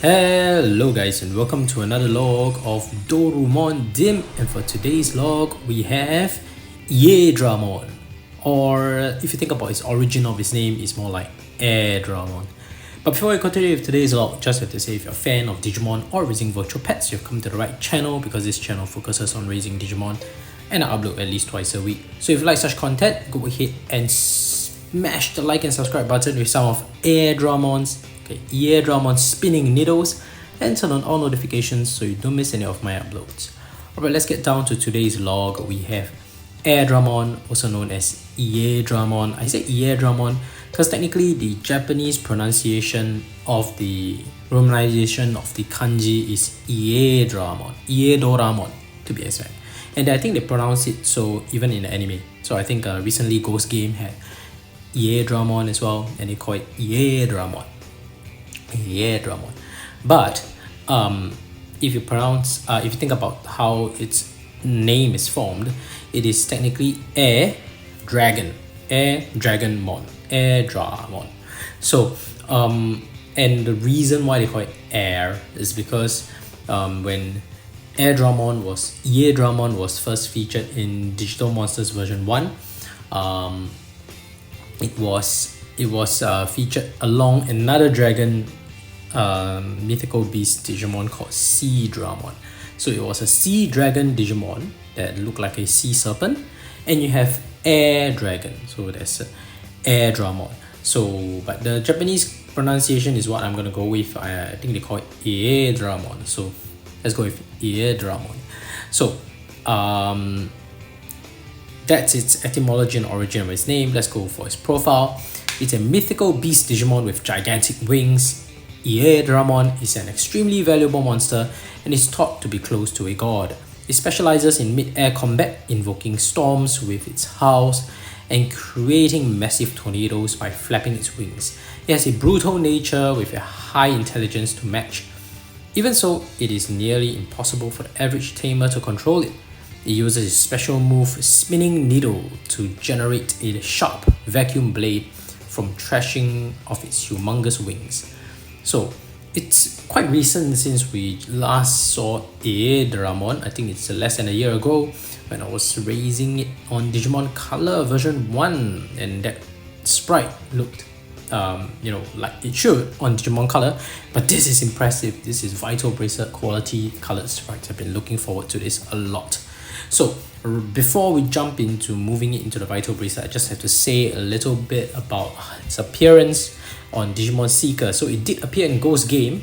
Hello guys and welcome to another log of DORUmon Dim, and for today's log we have Airdramon, or if you think about its origin of its name, it's more like Airdramon. But before we continue with today's log, just have to say if you're a fan of Digimon or raising virtual pets, you've come to the right channel because this channel focuses on raising Digimon and I upload at least twice a week. So if you like such content, go ahead and smash the like and subscribe button with some of Airdramon spinning needles, and turn on all notifications so you don't miss any of my uploads. Alright, let's get down to today's log. We have Airdramon, also known as Airdramon. I say Airdramon because technically the Japanese pronunciation of the romanization of the kanji is Airdramon to be exact. And I think they pronounce it so even in the anime. So I think recently Ghost Game had Airdramon as well, and they call it Airdramon. But if you think about how its name is formed, it is technically Airdramon. So and the reason why they call it Air is because when Airdramon was first featured in Digital Monsters version 1, it was featured along another dragon mythical beast Digimon called Seadramon. So it was a sea dragon Digimon that looked like a sea serpent, and you have air dragon, so that's Airdramon. So but the Japanese pronunciation is what I'm gonna go with. I think they call it Airdramon, so let's go with Airdramon. So that's its etymology and origin of its name. Let's go for its profile. It's a mythical beast Digimon with gigantic wings. Airdramon is an extremely valuable monster and is thought to be close to a god. It specializes in mid-air combat, invoking storms with its howls and creating massive tornadoes by flapping its wings. It has a brutal nature with a high intelligence to match. Even so, it is nearly impossible for the average tamer to control it. It uses its special move, Spinning Needle, to generate a sharp vacuum blade from thrashing of its humongous wings. So it's quite recent since we last saw Airdramon. I think it's less than a year ago when I was raising it on Digimon Color version 1, and that sprite looked like it should on Digimon Color, but this is impressive. This is Vital Bracelet quality colored sprites. I've been looking forward to this a lot. So before we jump into moving it into the Vital Bracelet, I just have to say a little bit about its appearance on Digimon Seeker. So it did appear in Ghost Game.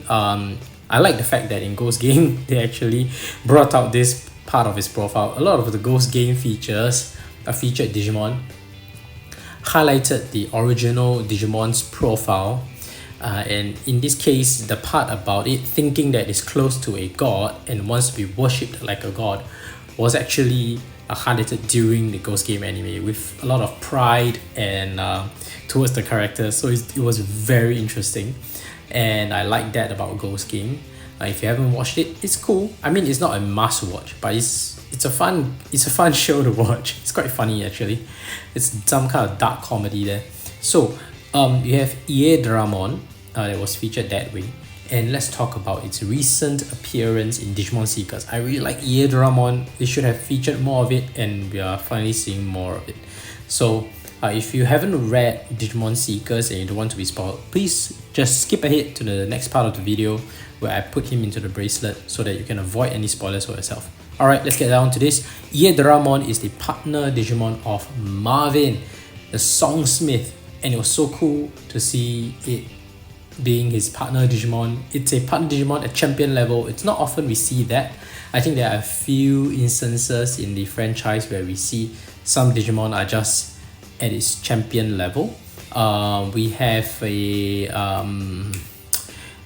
I like the fact that in Ghost Game they actually brought out this part of its profile. A lot of the Ghost Game features featured Digimon highlighted the original Digimon's profile, and in this case the part about it thinking that it's close to a god and wants to be worshipped like a god was actually highlighted during the Ghost Game anime with a lot of pride and towards the characters. So it was very interesting, and I like that about Ghost Game. If you haven't watched it, it's cool. I mean, it's not a must watch, but it's a fun show to watch. It's quite funny actually. It's some kind of dark comedy there. So you have Airdramon that was featured that way, and let's talk about its recent appearance in Digimon Seekers. I really like Airdramon. They should have featured more of it, and we are finally seeing more of it. So if you haven't read Digimon Seekers and you don't want to be spoiled, please just skip ahead to the next part of the video where I put him into the bracelet so that you can avoid any spoilers for yourself. Alright, let's get down to this. Airdramon is the partner Digimon of Marvin, the songsmith, and it was so cool to see it being his partner Digimon. It's a partner Digimon at champion level. It's not often we see that. I think there are a few instances in the franchise where we see some Digimon are just at its champion level. We have a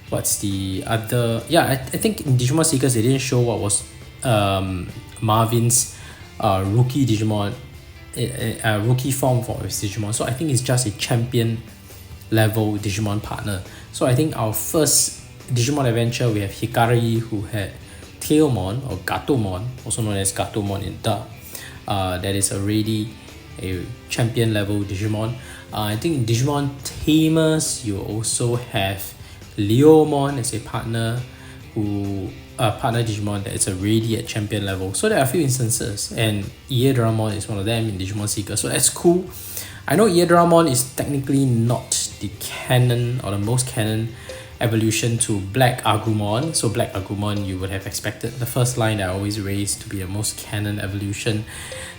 what's the other? Yeah, I think in Digimon Seekers they didn't show what was Marvin's rookie Digimon, rookie form for his Digimon. So I think it's just a champion level Digimon partner. So I think our first Digimon adventure, we have Hikari, who had Tailmon or Gatomon, also known as Gatomon in dub. That is already a champion level Digimon. I think in Digimon Tamers you also have Leomon as a partner partner Digimon that is already at champion level. So there are a few instances, and Airdramon is one of them in Digimon Seeker. So that's cool. I know Airdramon is technically not the canon or the most canon evolution to Black Agumon. So Black Agumon, you would have expected the first line that I always raise to be a most canon evolution.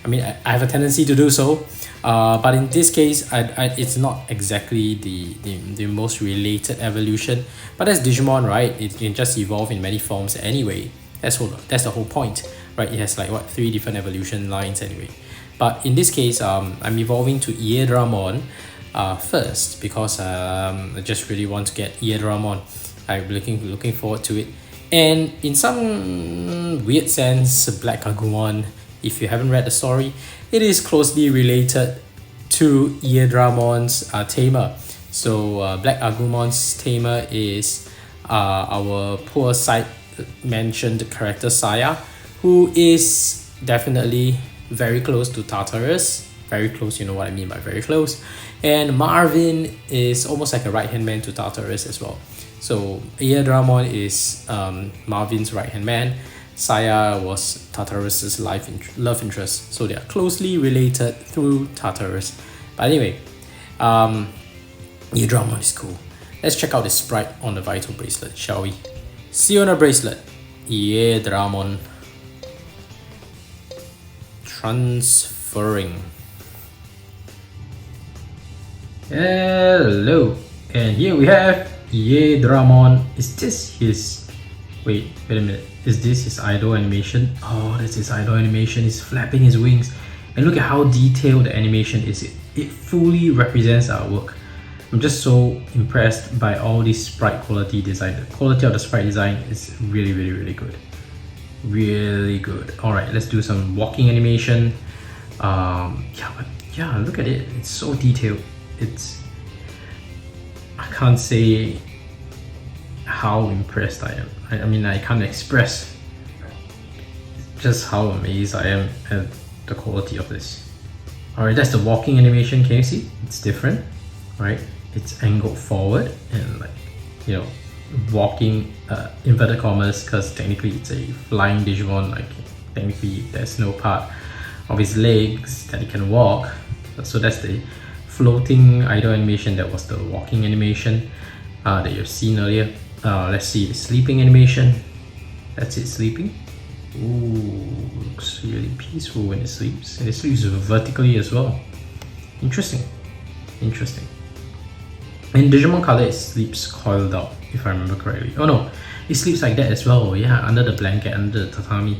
I mean, I have a tendency to do so, but in this case, it's not exactly the most related evolution. But that's Digimon, right? It can just evolve in many forms anyway. That's the whole point, right? It has like what, 3 different evolution lines anyway. But in this case, I'm evolving to Airdramon first because I just really want to get Airdramon. I'm looking forward to it. And in some weird sense, Black Agumon, if you haven't read the story, it is closely related to Aidramon's tamer. So Black Agumon's tamer is our poor side mentioned character Saya, who is definitely very close to Tartarus. Very close, you know what I mean by very close. And Marvin is almost like a right-hand man to Tartarus as well. So Airdramon is Marvin's right-hand man. Saya was Tartarus's love interest. So they are closely related through Tartarus. But anyway, Airdramon is cool. Let's check out the sprite on the Vital Bracelet, shall we? See you on the bracelet. Airdramon. Transferring. Hello, and here we have Airdramon. Is this his... wait a minute. Is this his idle animation? Oh, that's his idle animation. He's flapping his wings. And look at how detailed the animation is. It fully represents our work. I'm just so impressed by all this sprite quality design. The quality of the sprite design is really, really, really good. Really good. Alright, let's do some walking animation. Yeah, look at it. It's so detailed. I can't say how impressed I am. I mean, I can't express just how amazed I am at the quality of this. Alright, that's the walking animation. Can you see? It's different, right? It's angled forward and, like, you know, walking inverted commas, because technically it's a flying Digimon. Like, technically there's no part of his legs that he can walk. So that's the floating idle animation. That was the walking animation that you've seen earlier. Let's see the sleeping animation. That's it, sleeping. Ooh, looks really peaceful when it sleeps. And it sleeps vertically as well. Interesting. Interesting. In Digimon Color, it sleeps coiled up, if I remember correctly. Oh no, it sleeps like that as well. Yeah, under the blanket, under the tatami.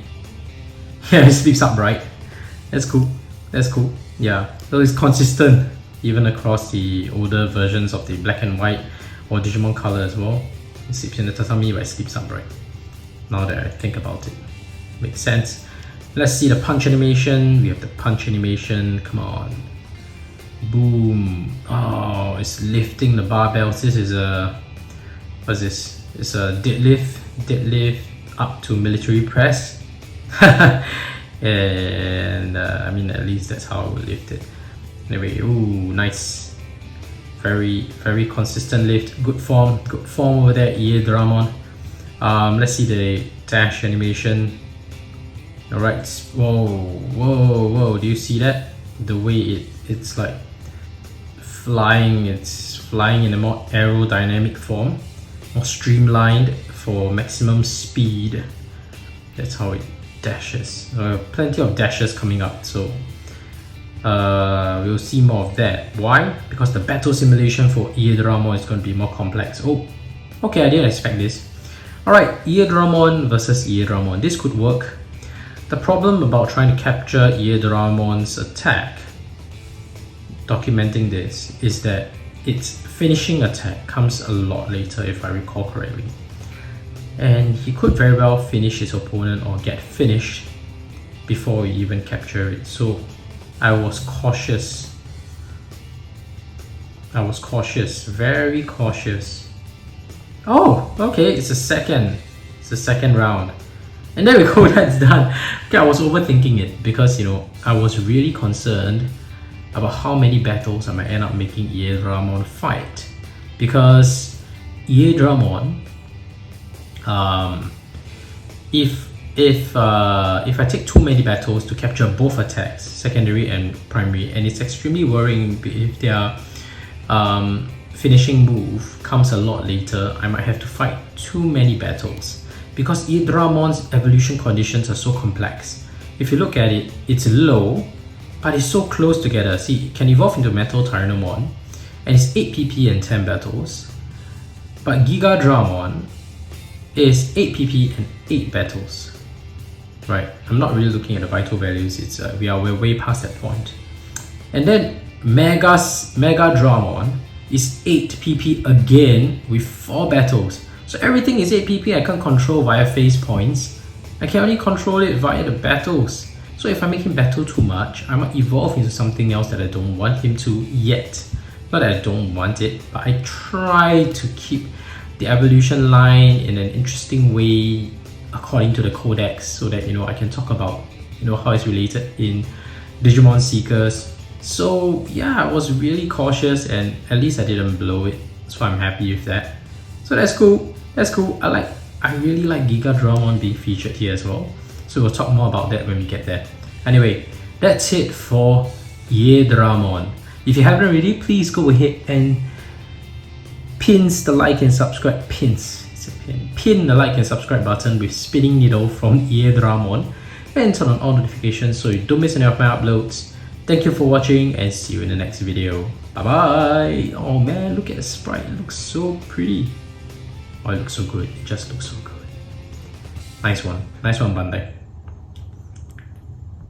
Yeah, it sleeps upright. That's cool. That's cool. Yeah, so it's consistent even across the older versions of the black and white or Digimon Color as well. It sleeps in the tatami, but it sleeps upright. Now that I think about it, makes sense. Let's see the punch animation. We have the punch animation. Come on. Boom. Oh, it's lifting the barbells. This is a... what's this? It's a deadlift up to military press. And I mean, at least that's how I would lift it. Anyway, ooh, nice. Very, very consistent lift. Good form over there, Airdramon. Let's see the dash animation. Alright, whoa, do you see that? The way it's like flying, it's flying in a more aerodynamic form, more streamlined for maximum speed. That's how it dashes. Plenty of dashes coming up, so we'll see more of that. Why? Because the battle simulation for Airdramon is going to be more complex. Oh, okay, I didn't expect this. Alright, Airdramon versus Airdramon. This could work. The problem about trying to capture Aidramon's attack, documenting this, is that its finishing attack comes a lot later, if I recall correctly. And he could very well finish his opponent or get finished before we even capture it. So I was cautious. Very cautious. Oh, okay, it's a second round. And there we go, that's done. Okay, I was overthinking it because, you know, I was really concerned about how many battles I might end up making Airdramon fight. Because Airdramon, if I take too many battles to capture both attacks, secondary and primary, and it's extremely worrying if their finishing move comes a lot later, I might have to fight too many battles because Aidramon's evolution conditions are so complex. If you look at it, it's low, but it's so close together. See, it can evolve into Metal Tyrannomon, and it's 8 PP and 10 battles. But Gigadramon is 8 PP and 8 battles. Right, I'm not really looking at the vital values. It's we're way past that point. And then Megadramon is 8 PP again with 4 battles. So everything is 8 PP. I can't control via phase points. I can only control it via the battles. So if I make him battle too much, I might evolve into something else that I don't want him to yet. Not that I don't want it, but I try to keep the evolution line in an interesting way according to the codex, so that I can talk about how it's related in Digimon Seekers. So yeah, I was really cautious, and at least I didn't blow it, so I'm happy with that. So that's cool. I really like Gigadramon being featured here as well. So we'll talk more about that when we get there. Anyway, that's it for Airdramon. If you haven't already, please go ahead and pin the like and subscribe. Pin the like and subscribe button with spinning needle from Airdramon, and turn on all notifications so you don't miss any of my uploads. Thank you for watching, and see you in the next video. Bye bye. Oh man, look at the sprite. It looks so pretty. Oh, it looks so good. It just looks so good. Nice one, Bandai.